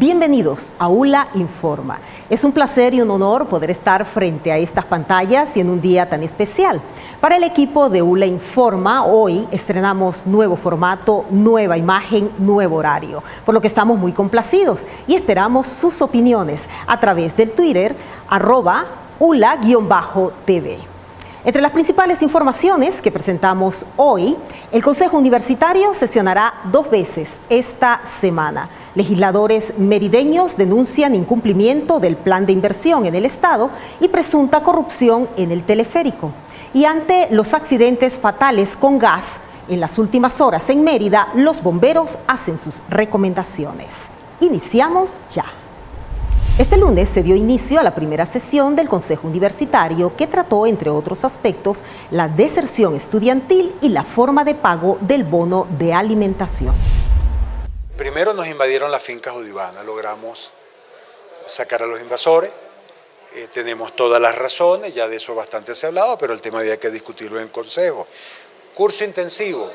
Bienvenidos a ULA Informa. Es un placer y un honor poder estar frente a estas pantallas y en un día tan especial. Para el equipo de ULA Informa, hoy estrenamos nuevo formato, nueva imagen, nuevo horario, por lo que estamos muy complacidos y esperamos sus opiniones a través del Twitter, @ULA_TV. Entre las principales informaciones que presentamos hoy, el Consejo Universitario sesionará 2 veces esta semana. Legisladores merideños denuncian incumplimiento del plan de inversión en el Estado y presunta corrupción en el teleférico. Y ante los accidentes fatales con gas en las últimas horas en Mérida, los bomberos hacen sus recomendaciones. Iniciamos ya. Este lunes se dio inicio a la primera sesión del Consejo Universitario que trató, entre otros aspectos, la deserción estudiantil y la forma de pago del bono de alimentación. Primero nos invadieron la finca Judibana, logramos sacar a los invasores, tenemos todas las razones, ya de eso bastante se ha hablado, pero el tema había que discutirlo en el Consejo. Curso intensivo,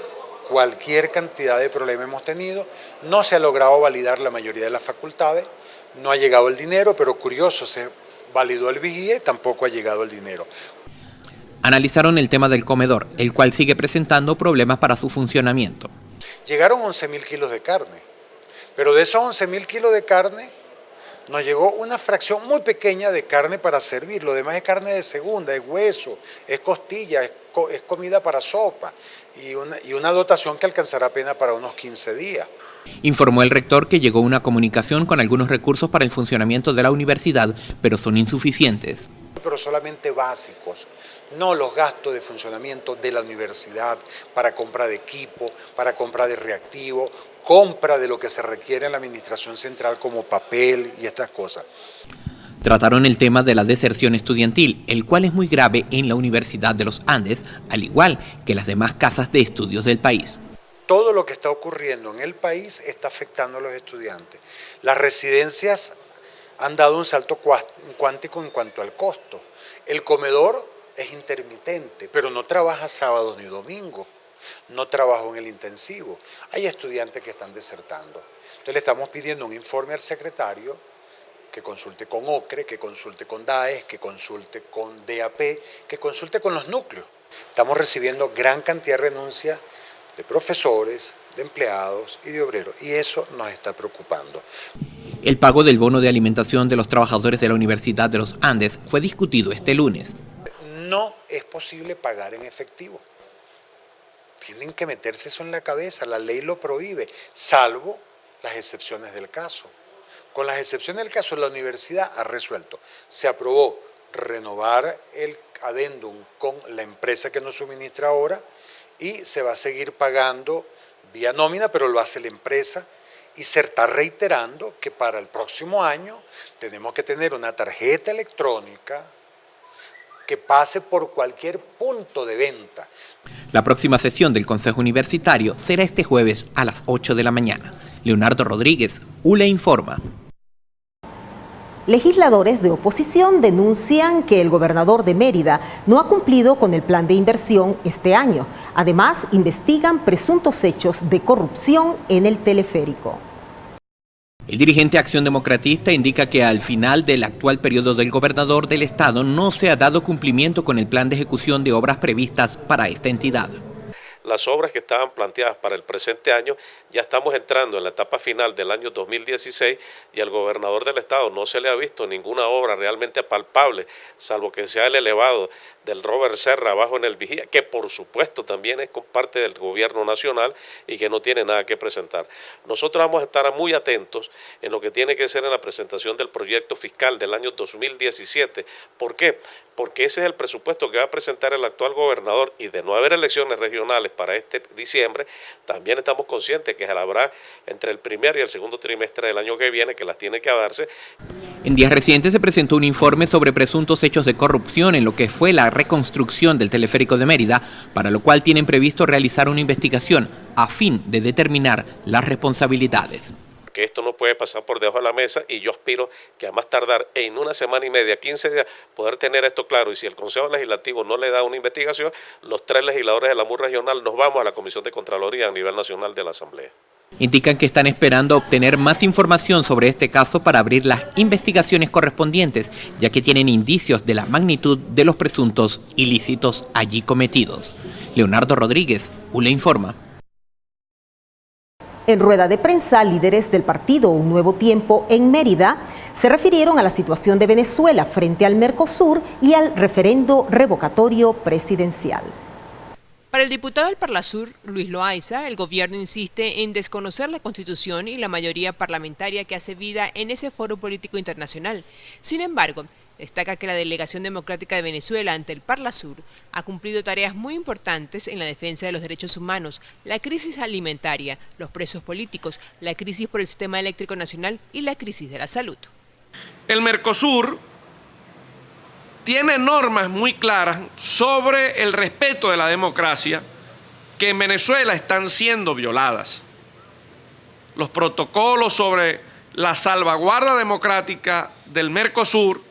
cualquier cantidad de problemas hemos tenido, no se ha logrado validar la mayoría de las facultades. No ha llegado el dinero, pero curioso, se validó el vigía y tampoco ha llegado el dinero. Analizaron el tema del comedor, el cual sigue presentando problemas para su funcionamiento. Llegaron 11.000 kilos de carne, pero de esos 11.000 kilos de carne nos llegó una fracción muy pequeña de carne para servir. Lo demás es carne de segunda, es hueso, es costilla, es comida para sopa y una dotación que alcanzará apenas para unos 15 días. Informó el rector que llegó una comunicación con algunos recursos para el funcionamiento de la universidad, pero son insuficientes. Pero solamente básicos, no los gastos de funcionamiento de la universidad para compra de equipo, para compra de reactivo, compra de lo que se requiere en la administración central como papel y estas cosas. Trataron el tema de la deserción estudiantil, el cual es muy grave en la Universidad de los Andes, al igual que las demás casas de estudios del país. Todo lo que está ocurriendo en el país está afectando a los estudiantes. Las residencias han dado un salto cuántico en cuanto al costo. El comedor es intermitente, pero no trabaja sábados ni domingos. No trabaja en el intensivo. Hay estudiantes que están desertando. Entonces le estamos pidiendo un informe al secretario que consulte con OCRE, que consulte con DAES, que consulte con DAP, que consulte con los núcleos. Estamos recibiendo gran cantidad de renuncias de profesores, de empleados y de obreros, y eso nos está preocupando. El pago del bono de alimentación de los trabajadores de la Universidad de los Andes fue discutido este lunes. No es posible pagar en efectivo. Tienen que meterse eso en la cabeza, la ley lo prohíbe, salvo las excepciones del caso. Con las excepciones del caso, la universidad ha resuelto. Se aprobó renovar el adendum con la empresa que nos suministra ahora, y se va a seguir pagando vía nómina, pero lo hace la empresa, y se está reiterando que para el próximo año tenemos que tener una tarjeta electrónica que pase por cualquier punto de venta. La próxima sesión del Consejo Universitario será este jueves a las 8 de la mañana. Leonardo Rodríguez, ULA Informa. Legisladores de oposición denuncian que el gobernador de Mérida no ha cumplido con el plan de inversión este año. Además, investigan presuntos hechos de corrupción en el teleférico. El dirigente Acción Democratista indica que al final del actual periodo del gobernador del estado no se ha dado cumplimiento con el plan de ejecución de obras previstas para esta entidad. Las obras que estaban planteadas para el presente año, ya estamos entrando en la etapa final del año 2016 y al gobernador del estado no se le ha visto ninguna obra realmente palpable, salvo que sea el elevado del Robert Serra abajo en el Vigía, que por supuesto también es parte del gobierno nacional y que no tiene nada que presentar. Nosotros vamos a estar muy atentos en lo que tiene que ser en la presentación del proyecto fiscal del año 2017. ¿Por qué? Porque ese es el presupuesto que va a presentar el actual gobernador, y de no haber elecciones regionales para este diciembre, también estamos conscientes que habrá entre el primer y el segundo trimestre del año que viene que las tiene que darse. En días recientes se presentó un informe sobre presuntos hechos de corrupción en lo que fue la reconstrucción del teleférico de Mérida, para lo cual tienen previsto realizar una investigación a fin de determinar las responsabilidades. Que esto no puede pasar por debajo de la mesa, y yo aspiro que a más tardar en una semana y media, 15 días, poder tener esto claro. Y si el Consejo Legislativo no le da una investigación, los 3 legisladores de la MUR regional nos vamos a la Comisión de Contraloría a nivel nacional de la Asamblea. Indican que están esperando obtener más información sobre este caso para abrir las investigaciones correspondientes, ya que tienen indicios de la magnitud de los presuntos ilícitos allí cometidos. Leonardo Rodríguez, ULE Informa. En rueda de prensa, líderes del partido Un Nuevo Tiempo en Mérida se refirieron a la situación de Venezuela frente al Mercosur y al referendo revocatorio presidencial. Para el diputado del Parlasur, Luis Loaiza, el gobierno insiste en desconocer la Constitución y la mayoría parlamentaria que hace vida en ese foro político internacional. Sin embargo, destaca que la Delegación Democrática de Venezuela ante el Parlasur ha cumplido tareas muy importantes en la defensa de los derechos humanos, la crisis alimentaria, los presos políticos, la crisis por el sistema eléctrico nacional y la crisis de la salud. El Mercosur tiene normas muy claras sobre el respeto de la democracia que en Venezuela están siendo violadas. Los protocolos sobre la salvaguarda democrática del Mercosur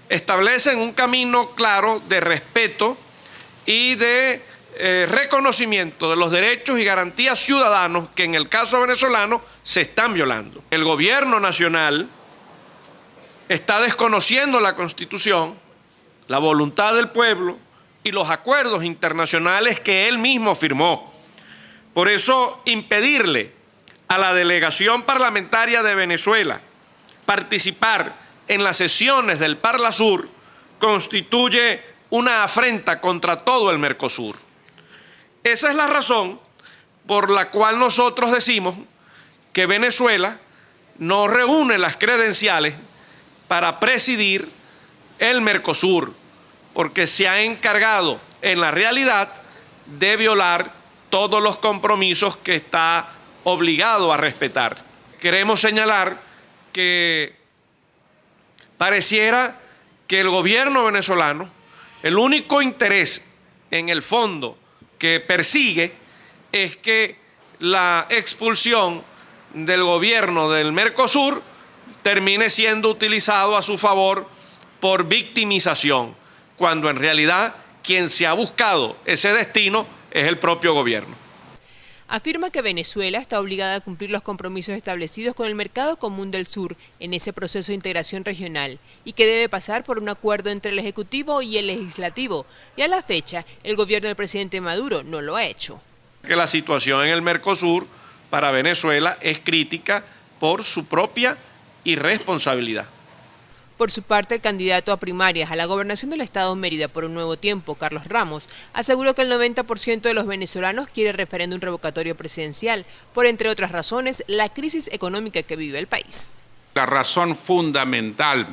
establecen un camino claro de respeto y de reconocimiento de los derechos y garantías ciudadanos que en el caso venezolano se están violando. El gobierno nacional está desconociendo la Constitución, la voluntad del pueblo y los acuerdos internacionales que él mismo firmó. Por eso, impedirle a la delegación parlamentaria de Venezuela participar en las sesiones del Parlasur constituye una afrenta contra todo el Mercosur. Esa es la razón por la cual nosotros decimos que Venezuela no reúne las credenciales para presidir el Mercosur, porque se ha encargado en la realidad de violar todos los compromisos que está obligado a respetar. Queremos señalar que pareciera que el gobierno venezolano, el único interés en el fondo que persigue es que la expulsión del gobierno del Mercosur termine siendo utilizado a su favor por victimización, cuando en realidad quien se ha buscado ese destino es el propio gobierno. Afirma que Venezuela está obligada a cumplir los compromisos establecidos con el Mercado Común del Sur en ese proceso de integración regional y que debe pasar por un acuerdo entre el Ejecutivo y el Legislativo. Y a la fecha, el gobierno del presidente Maduro no lo ha hecho. Que la situación en el Mercosur para Venezuela es crítica por su propia irresponsabilidad. Por su parte, el candidato a primarias a la gobernación del estado Mérida por Un Nuevo Tiempo, Carlos Ramos, aseguró que el 90% de los venezolanos quiere referéndum revocatorio presidencial, por entre otras razones, la crisis económica que vive el país. La razón fundamental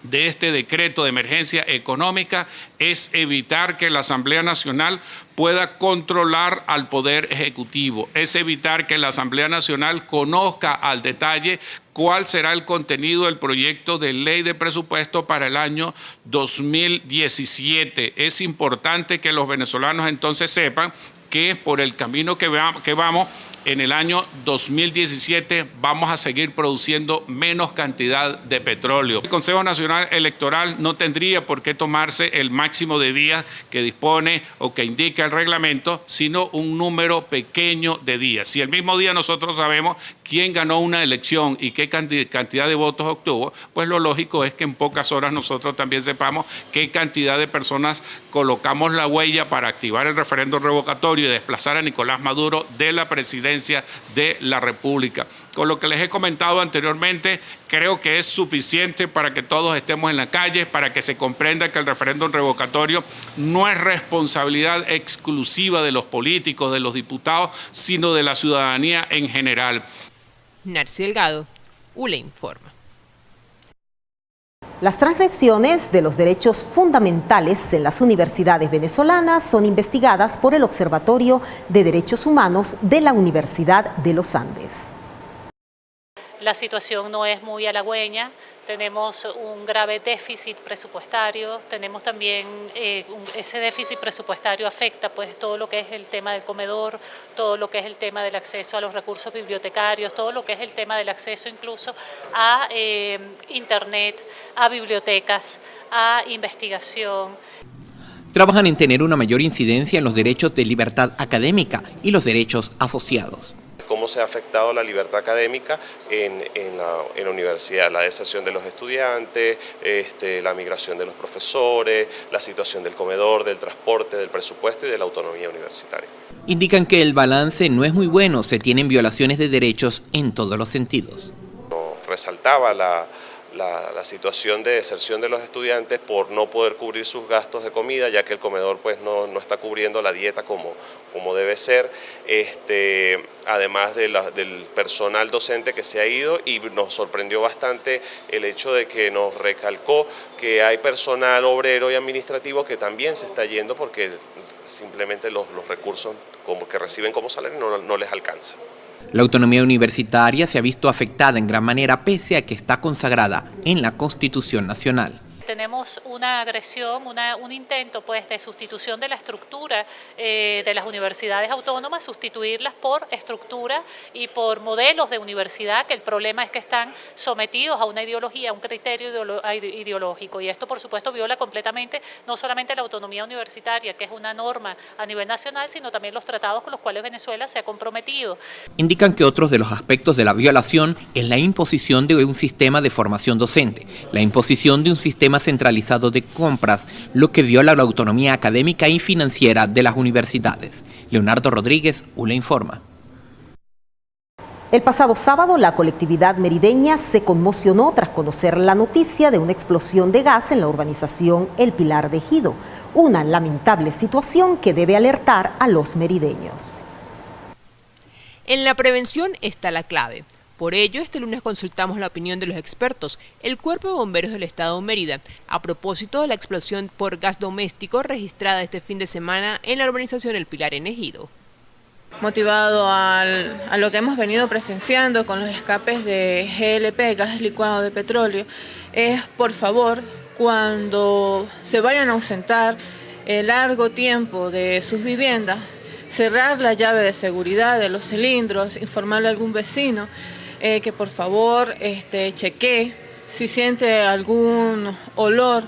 de este decreto de emergencia económica es evitar que la Asamblea Nacional pueda controlar al Poder Ejecutivo, es evitar que la Asamblea Nacional conozca al detalle cuál será el contenido del proyecto de ley de presupuesto para el año 2017. Es importante que los venezolanos entonces sepan que por el camino que vamos, en el año 2017 vamos a seguir produciendo menos cantidad de petróleo. El Consejo Nacional Electoral no tendría por qué tomarse el máximo de días que dispone o que indica el reglamento, sino un número pequeño de días. Si el mismo día nosotros sabemos quién ganó una elección y qué cantidad de votos obtuvo, pues lo lógico es que en pocas horas nosotros también sepamos qué cantidad de personas colocamos la huella para activar el referéndum revocatorio y desplazar a Nicolás Maduro de la presidencia de la República. Con lo que les he comentado anteriormente, creo que es suficiente para que todos estemos en la calle, para que se comprenda que el referéndum revocatorio no es responsabilidad exclusiva de los políticos, de los diputados, sino de la ciudadanía en general. Narci Delgado, ULE Informa. Las transgresiones de los derechos fundamentales en las universidades venezolanas son investigadas por el Observatorio de Derechos Humanos de la Universidad de los Andes. La situación no es muy halagüeña, tenemos un grave déficit presupuestario, tenemos también ese déficit presupuestario afecta pues todo lo que es el tema del comedor, todo lo que es el tema del acceso a los recursos bibliotecarios, todo lo que es el tema del acceso incluso a internet, a bibliotecas, a investigación. Trabajan en tener una mayor incidencia en los derechos de libertad académica y los derechos asociados. Cómo se ha afectado la libertad académica en la universidad, la deserción de los estudiantes, la migración de los profesores, la situación del comedor, del transporte, del presupuesto y de la autonomía universitaria. Indican que el balance no es muy bueno, se tienen violaciones de derechos en todos los sentidos. Resaltaba la situación de deserción de los estudiantes por no poder cubrir sus gastos de comida, ya que el comedor pues no está cubriendo la dieta como debe ser, además del personal docente que se ha ido, y nos sorprendió bastante el hecho de que nos recalcó que hay personal obrero y administrativo que también se está yendo porque simplemente los recursos que reciben como salario no les alcanza. La autonomía universitaria se ha visto afectada en gran manera pese a que está consagrada en la Constitución Nacional. Tenemos una agresión, un intento pues, de sustitución de la estructura de las universidades autónomas, sustituirlas por estructuras y por modelos de universidad, que el problema es que están sometidos a una ideología, a un criterio ideológico, y esto por supuesto viola completamente no solamente la autonomía universitaria, que es una norma a nivel nacional, sino también los tratados con los cuales Venezuela se ha comprometido. Indican que otros de los aspectos de la violación es la imposición de un sistema de formación docente, la imposición de un sistema centralizado de compras, lo que viola la autonomía académica y financiera de las universidades. Leonardo Rodríguez, ULA Informa. El pasado sábado, la colectividad merideña se conmocionó tras conocer la noticia de una explosión de gas en la urbanización El Pilar de Ejido, una lamentable situación que debe alertar a los merideños. En la prevención está la clave. Por ello, este lunes consultamos la opinión de los expertos, el Cuerpo de Bomberos del Estado de Mérida, a propósito de la explosión por gas doméstico registrada este fin de semana en la urbanización El Pilar en Ejido. Motivado a lo que hemos venido presenciando con los escapes de GLP, gas licuado de petróleo, es por favor, cuando se vayan a ausentar el largo tiempo de sus viviendas, cerrar la llave de seguridad de los cilindros, informarle a algún vecino que por favor chequee si siente algún olor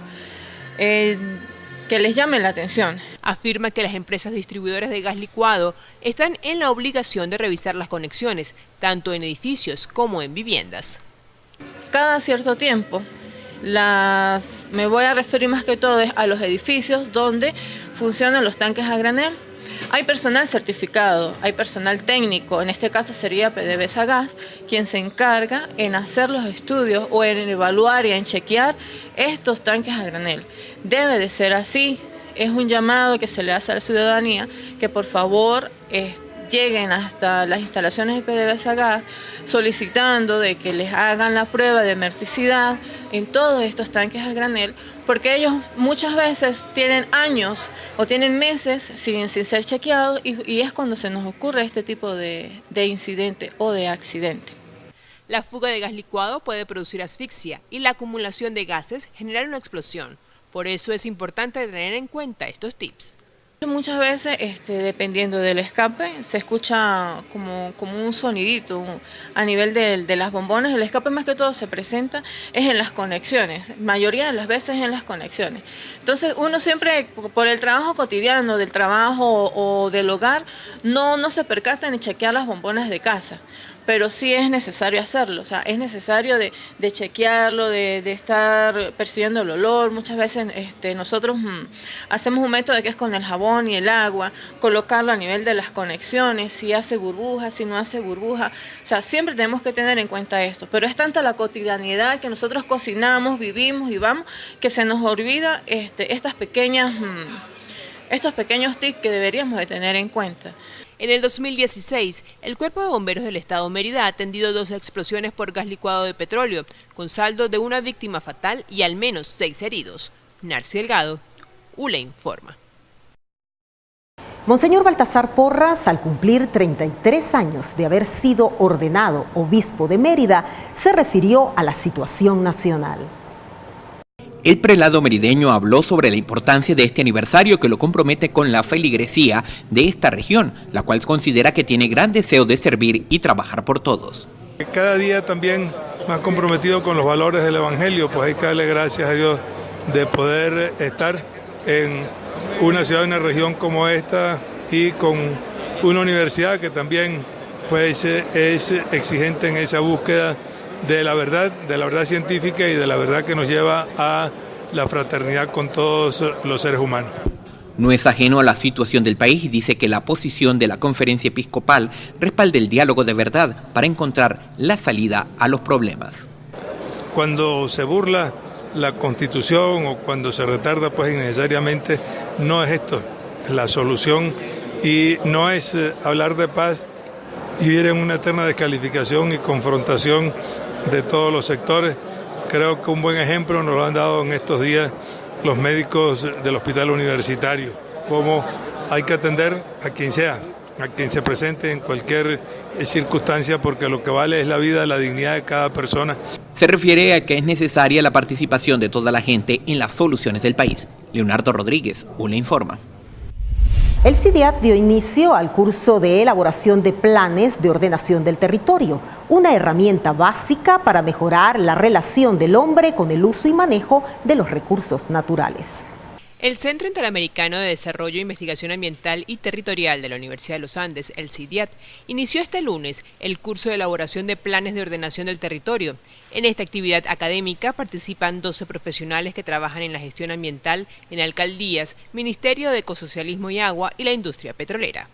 que les llame la atención. Afirma que las empresas distribuidoras de gas licuado están en la obligación de revisar las conexiones, tanto en edificios como en viviendas. Cada cierto tiempo, me voy a referir más que todo a los edificios donde funcionan los tanques a granel. Hay personal certificado, hay personal técnico, en este caso sería PDVSA Gas, quien se encarga en hacer los estudios o en evaluar y en chequear estos tanques a granel. Debe de ser así, es un llamado que se le hace a la ciudadanía que por favor lleguen hasta las instalaciones de PDVSA Gas solicitando de que les hagan la prueba de hermeticidad en todos estos tanques a granel, porque ellos muchas veces tienen años o tienen meses sin ser chequeados y es cuando se nos ocurre este tipo de incidente o de accidente. La fuga de gas licuado puede producir asfixia y la acumulación de gases generar una explosión. Por eso es importante tener en cuenta estos tips. Muchas veces, dependiendo del escape, se escucha como un sonidito a nivel de las bombonas. El escape más que todo se presenta es en las conexiones, mayoría de las veces en las conexiones. Entonces uno siempre, por el trabajo cotidiano, del trabajo o del hogar, no se percata ni chequear las bombonas de casa. Pero sí es necesario hacerlo, o sea, es necesario de chequearlo, de estar percibiendo el olor. Muchas veces nosotros hacemos un método que es con el jabón y el agua, colocarlo a nivel de las conexiones, si hace burbuja, si no hace burbuja. O sea, siempre tenemos que tener en cuenta esto, pero es tanta la cotidianidad que nosotros cocinamos, vivimos y vamos, que se nos olvida estos pequeños tips que deberíamos de tener en cuenta. En el 2016, el Cuerpo de Bomberos del Estado de Mérida ha atendido 2 explosiones por gas licuado de petróleo, con saldo de una víctima fatal y al menos 6 heridos. Narci Delgado, ULA Informa. Monseñor Baltasar Porras, al cumplir 33 años de haber sido ordenado obispo de Mérida, se refirió a la situación nacional. El prelado merideño habló sobre la importancia de este aniversario que lo compromete con la feligresía de esta región, la cual considera que tiene gran deseo de servir y trabajar por todos. Cada día también más comprometido con los valores del Evangelio, pues hay que darle gracias a Dios de poder estar en una ciudad, una región como esta y con una universidad que también pues es exigente en esa búsqueda de la verdad científica y de la verdad que nos lleva a la fraternidad con todos los seres humanos. No es ajeno a la situación del país y dice que la posición de la Conferencia Episcopal respalda el diálogo de verdad para encontrar la salida a los problemas. Cuando se burla la Constitución o cuando se retarda, pues innecesariamente no es esto la solución y no es hablar de paz y vivir en una eterna descalificación y confrontación de todos los sectores. Creo que un buen ejemplo nos lo han dado en estos días los médicos del hospital universitario, cómo hay que atender a quien sea, a quien se presente en cualquier circunstancia, porque lo que vale es la vida, la dignidad de cada persona. Se refiere a que es necesaria la participación de toda la gente en las soluciones del país. Leonardo Rodríguez, UNE informa. El CIDIAT dio inicio al curso de elaboración de planes de ordenación del territorio, una herramienta básica para mejorar la relación del hombre con el uso y manejo de los recursos naturales. El Centro Interamericano de Desarrollo e Investigación Ambiental y Territorial de la Universidad de los Andes, el CIDIAT, inició este lunes el curso de elaboración de planes de ordenación del territorio. En esta actividad académica participan 12 profesionales que trabajan en la gestión ambiental en alcaldías, Ministerio de Ecosocialismo y Agua y la industria petrolera.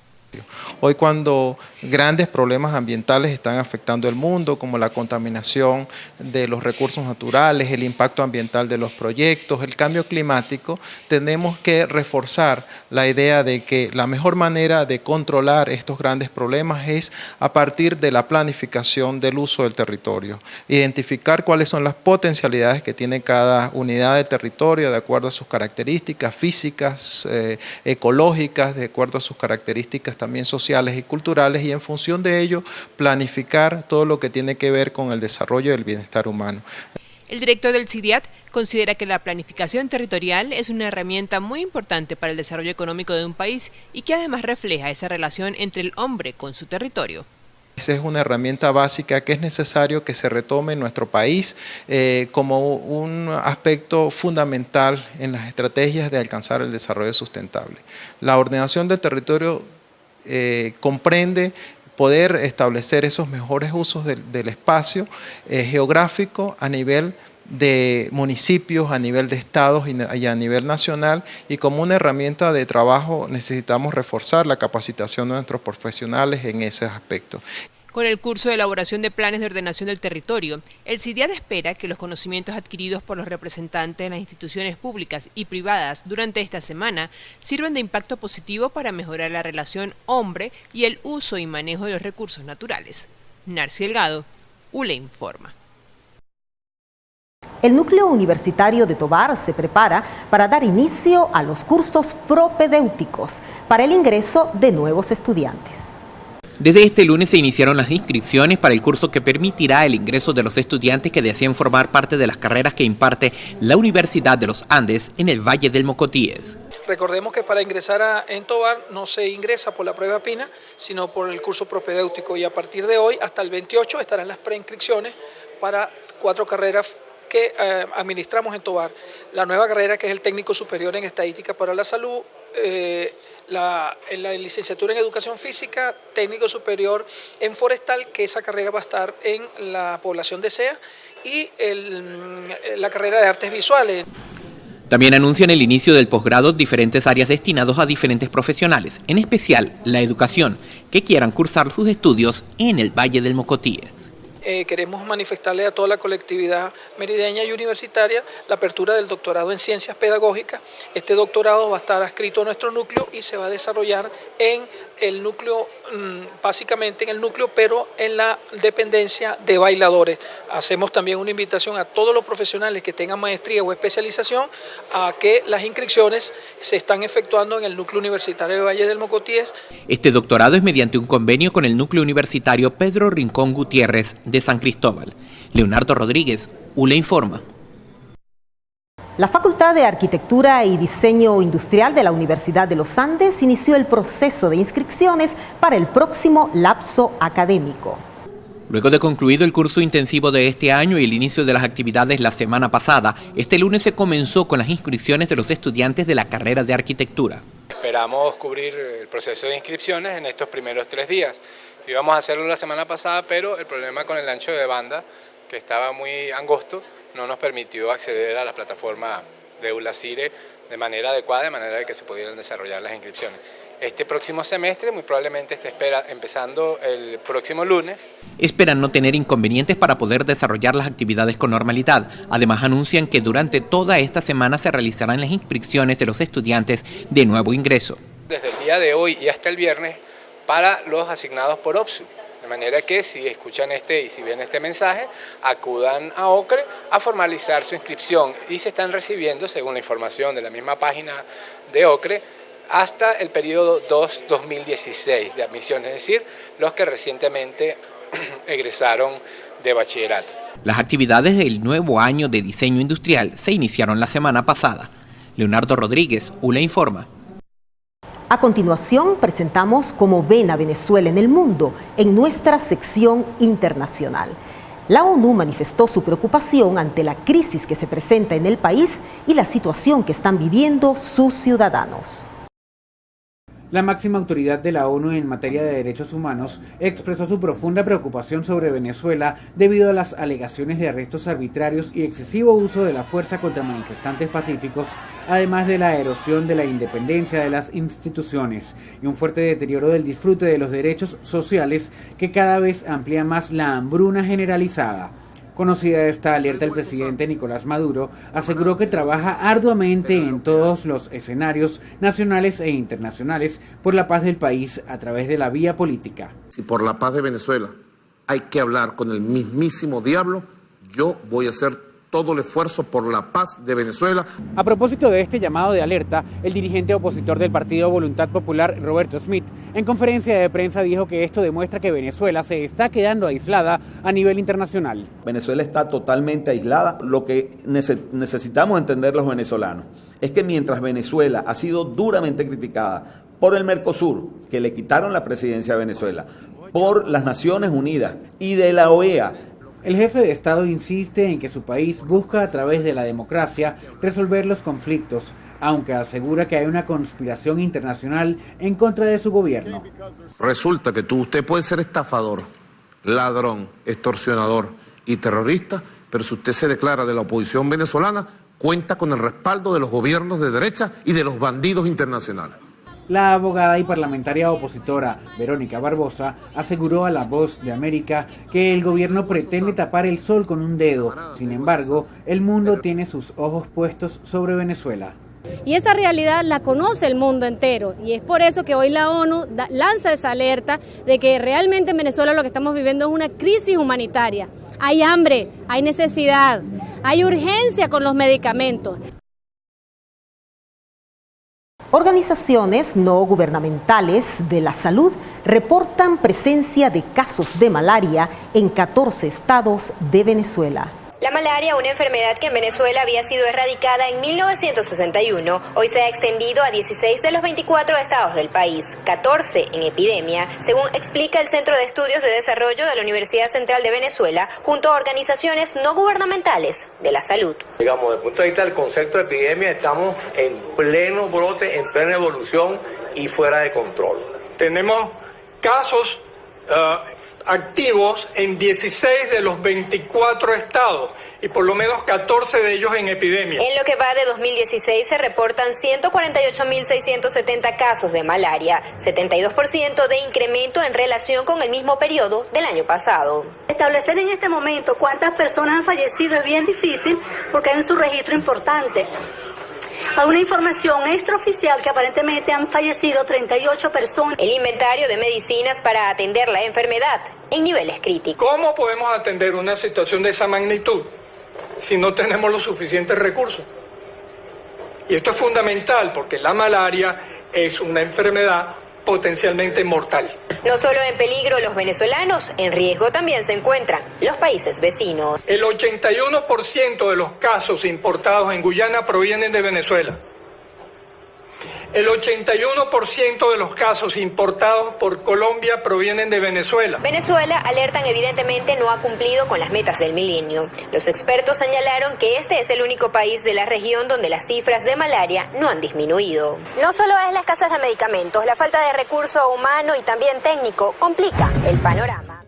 Hoy, cuando grandes problemas ambientales están afectando el mundo, como la contaminación de los recursos naturales, el impacto ambiental de los proyectos, el cambio climático, tenemos que reforzar la idea de que la mejor manera de controlar estos grandes problemas es a partir de la planificación del uso del territorio. Identificar cuáles son las potencialidades que tiene cada unidad de territorio de acuerdo a sus características físicas, ecológicas, de acuerdo a sus características también sociales y culturales, y en función de ello planificar todo lo que tiene que ver con el desarrollo del bienestar humano. El director del CIDIAT considera que la planificación territorial es una herramienta muy importante para el desarrollo económico de un país y que además refleja esa relación entre el hombre con su territorio. Esa es una herramienta básica que es necesario que se retome en nuestro país como un aspecto fundamental en las estrategias de alcanzar el desarrollo sustentable. La ordenación del territorio comprende poder establecer esos mejores usos del espacio geográfico a nivel de municipios, a nivel de estados y a nivel nacional, y como una herramienta de trabajo necesitamos reforzar la capacitación de nuestros profesionales en ese aspecto. Con el curso de elaboración de planes de ordenación del territorio, el CIDIAT espera que los conocimientos adquiridos por los representantes de las instituciones públicas y privadas durante esta semana sirvan de impacto positivo para mejorar la relación hombre y el uso y manejo de los recursos naturales. Narci Delgado, ULE informa. El núcleo universitario de Tovar se prepara para dar inicio a los cursos propedéuticos para el ingreso de nuevos estudiantes. Desde este lunes se iniciaron las inscripciones para el curso que permitirá el ingreso de los estudiantes que deseen formar parte de las carreras que imparte la Universidad de los Andes en el Valle del Mocotíes. Recordemos que para ingresar en Tovar no se ingresa por la prueba PINA, sino por el curso propedéutico, y a partir de hoy hasta el 28 estarán las preinscripciones para 4 carreras que administramos en Tovar. La nueva carrera, que es el técnico superior en estadística para la salud, la licenciatura en educación física, técnico superior en forestal, que esa carrera va a estar en la población de SEA, y la carrera de artes visuales. También anuncian el inicio del posgrado diferentes áreas destinados a diferentes profesionales, en especial la educación, que quieran cursar sus estudios en el Valle del Mocotíes. Queremos manifestarle a toda la colectividad merideña y universitaria la apertura del doctorado en Ciencias Pedagógicas. Este doctorado va a estar adscrito a nuestro núcleo y se va a desarrollar en el núcleo, básicamente en el núcleo, pero en la dependencia de bailadores. Hacemos también una invitación a todos los profesionales que tengan maestría o especialización a que las inscripciones se están efectuando en el núcleo universitario de Valle del Mocotíes. Este doctorado es mediante un convenio con el núcleo universitario Pedro Rincón Gutiérrez de San Cristóbal. Leonardo Rodríguez, ULE informa. La Facultad de Arquitectura y Diseño Industrial de la Universidad de los Andes inició el proceso de inscripciones para el próximo lapso académico. Luego de concluido el curso intensivo de este año y el inicio de las actividades la semana pasada, este lunes se comenzó con las inscripciones de los estudiantes de la carrera de arquitectura. Esperamos cubrir el proceso de inscripciones en estos primeros 3 días. Íbamos a hacerlo la semana pasada, pero el problema con el ancho de banda, que estaba muy angosto, no nos permitió acceder a la plataforma de ULACIRE de manera adecuada, de manera de que se pudieran desarrollar las inscripciones. Este próximo semestre muy probablemente esté empezando el próximo lunes. Esperan no tener inconvenientes para poder desarrollar las actividades con normalidad. Además anuncian que durante toda esta semana se realizarán las inscripciones de los estudiantes de nuevo ingreso. Desde el día de hoy y hasta el viernes para los asignados por OPSU. De manera que si escuchan y si ven este mensaje, acudan a OCRE a formalizar su inscripción y se están recibiendo, según la información de la misma página de OCRE, hasta el periodo 2016 de admisión, es decir, los que recientemente egresaron de bachillerato. Las actividades del nuevo año de diseño industrial se iniciaron la semana pasada. Leonardo Rodríguez, ULA Informa. A continuación, presentamos Cómo ven a Venezuela en el mundo, en nuestra sección internacional. La ONU manifestó su preocupación ante la crisis que se presenta en el país y la situación que están viviendo sus ciudadanos. La máxima autoridad de la ONU en materia de derechos humanos expresó su profunda preocupación sobre Venezuela debido a las alegaciones de arrestos arbitrarios y excesivo uso de la fuerza contra manifestantes pacíficos, además de la erosión de la independencia de las instituciones y un fuerte deterioro del disfrute de los derechos sociales que cada vez amplía más la hambruna generalizada. Conocida esta alerta, el presidente Nicolás Maduro aseguró que trabaja arduamente en todos los escenarios nacionales e internacionales por la paz del país a través de la vía política. Si por la paz de Venezuela hay que hablar con el mismísimo diablo, yo voy a hacer todo el esfuerzo por la paz de Venezuela. A propósito de este llamado de alerta, el dirigente opositor del Partido Voluntad Popular, Roberto Smith, en conferencia de prensa dijo que esto demuestra que Venezuela se está quedando aislada a nivel internacional. Venezuela está totalmente aislada. Lo que necesitamos entender los venezolanos es que mientras Venezuela ha sido duramente criticada por el Mercosur, que le quitaron la presidencia a Venezuela, por las Naciones Unidas y de la OEA, el jefe de Estado insiste en que su país busca a través de la democracia resolver los conflictos, aunque asegura que hay una conspiración internacional en contra de su gobierno. Resulta que usted puede ser estafador, ladrón, extorsionador y terrorista, pero si usted se declara de la oposición venezolana, cuenta con el respaldo de los gobiernos de derecha y de los bandidos internacionales. La abogada y parlamentaria opositora Verónica Barbosa aseguró a La Voz de América que el gobierno pretende tapar el sol con un dedo. Sin embargo, el mundo tiene sus ojos puestos sobre Venezuela. Y esa realidad la conoce el mundo entero y es por eso que hoy la ONU lanza esa alerta de que realmente en Venezuela lo que estamos viviendo es una crisis humanitaria. Hay hambre, hay necesidad, hay urgencia con los medicamentos. Organizaciones no gubernamentales de la salud reportan presencia de casos de malaria en 14 estados de Venezuela. La malaria, una enfermedad que en Venezuela había sido erradicada en 1961, hoy se ha extendido a 16 de los 24 estados del país, 14 en epidemia, según explica el Centro de Estudios de Desarrollo de la Universidad Central de Venezuela, junto a organizaciones no gubernamentales de la salud. Digamos, desde el punto de vista del concepto de epidemia, estamos en pleno brote, en plena evolución y fuera de control. Tenemos casos activos en 16 de los 24 estados y por lo menos 14 de ellos en epidemia. En lo que va de 2016 se reportan 148.670 casos de malaria, 72% de incremento en relación con el mismo periodo del año pasado. Establecer en este momento cuántas personas han fallecido es bien difícil porque hay un subregistro importante. Hay una información extraoficial que aparentemente han fallecido 38 personas. El inventario de medicinas para atender la enfermedad en niveles críticos. ¿Cómo podemos atender una situación de esa magnitud si no tenemos los suficientes recursos? Y esto es fundamental porque la malaria es una enfermedad potencialmente mortal. No solo en peligro los venezolanos, en riesgo también se encuentran los países vecinos. El 81% de los casos importados en Guyana provienen de Venezuela. El 81% de los casos importados por Colombia provienen de Venezuela. Venezuela, alertan, evidentemente no ha cumplido con las metas del milenio. Los expertos señalaron que este es el único país de la región donde las cifras de malaria no han disminuido. No solo es la escasez de medicamentos, la falta de recurso humano y también técnico complica el panorama.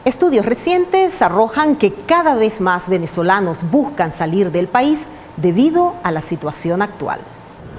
Estudios recientes arrojan que cada vez más venezolanos buscan salir del país debido a la situación actual.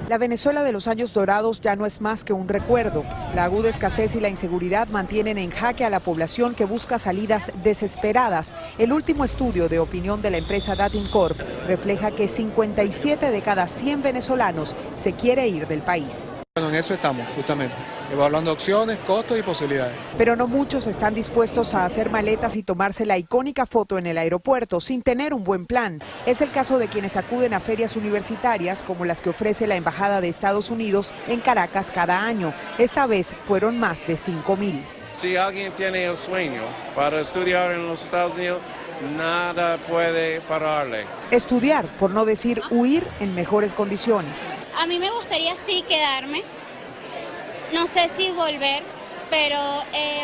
La Venezuela de los años dorados ya no es más que un recuerdo. La aguda escasez y la inseguridad mantienen en jaque a la población que busca salidas desesperadas. El último estudio de opinión de la empresa Datincorp refleja que 57 de cada 100 venezolanos se quiere ir del país. Bueno, en eso estamos, justamente, evaluando opciones, costos y posibilidades. Pero no muchos están dispuestos a hacer maletas y tomarse la icónica foto en el aeropuerto sin tener un buen plan. Es el caso de quienes acuden a ferias universitarias como las que ofrece la Embajada de Estados Unidos en Caracas cada año. Esta vez fueron más de 5,000. Si alguien tiene el sueño para estudiar en los Estados Unidos, nada puede pararle. Estudiar, por no decir huir, en mejores condiciones. A mí me gustaría sí quedarme, no sé si volver, pero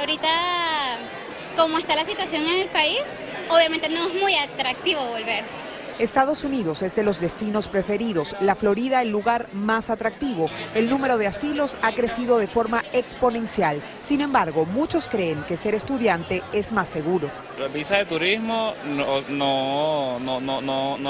ahorita como está la situación en el país, obviamente no es muy atractivo volver. Estados Unidos es de los destinos preferidos, la Florida el lugar más atractivo. El número de asilos ha crecido de forma exponencial. Sin embargo, muchos creen que ser estudiante es más seguro. Las visas de turismo no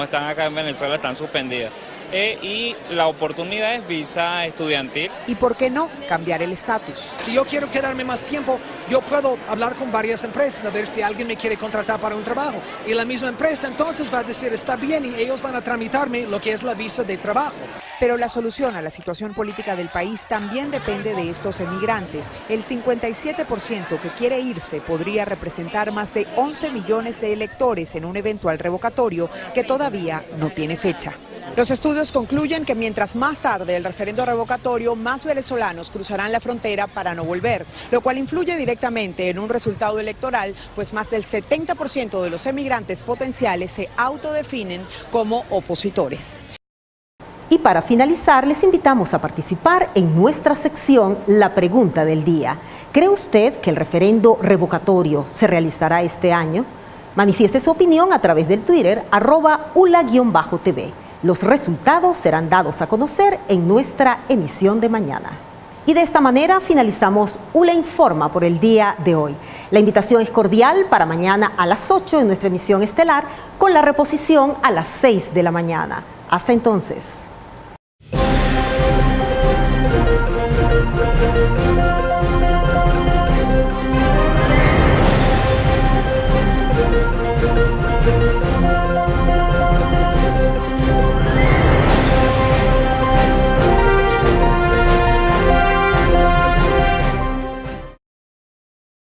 están acá en Venezuela, están suspendidas. Y la oportunidad es visa estudiantil. ¿Y por qué no cambiar el estatus? Si yo quiero quedarme más tiempo, yo puedo hablar con varias empresas a ver si alguien me quiere contratar para un trabajo. Y la misma empresa entonces va a decir está bien y ellos van a tramitarme lo que es la visa de trabajo. Pero la solución a la situación política del país también depende de estos emigrantes. El 57% que quiere irse podría representar más de 11 millones de electores en un eventual revocatorio que todavía no tiene fecha. Los estudios concluyen que mientras más tarde el referendo revocatorio, más venezolanos cruzarán la frontera para no volver, lo cual influye directamente en un resultado electoral, pues más del 70% de los emigrantes potenciales se autodefinen como opositores. Y para finalizar, les invitamos a participar en nuestra sección La Pregunta del Día. ¿Cree usted que el referendo revocatorio se realizará este año? Manifieste su opinión a través del Twitter @ula_tv. Los resultados serán dados a conocer en nuestra emisión de mañana. Y de esta manera finalizamos ULA Informa por el día de hoy. La invitación es cordial para mañana a las 8 en nuestra emisión estelar, con la reposición a las 6 de la mañana. Hasta entonces.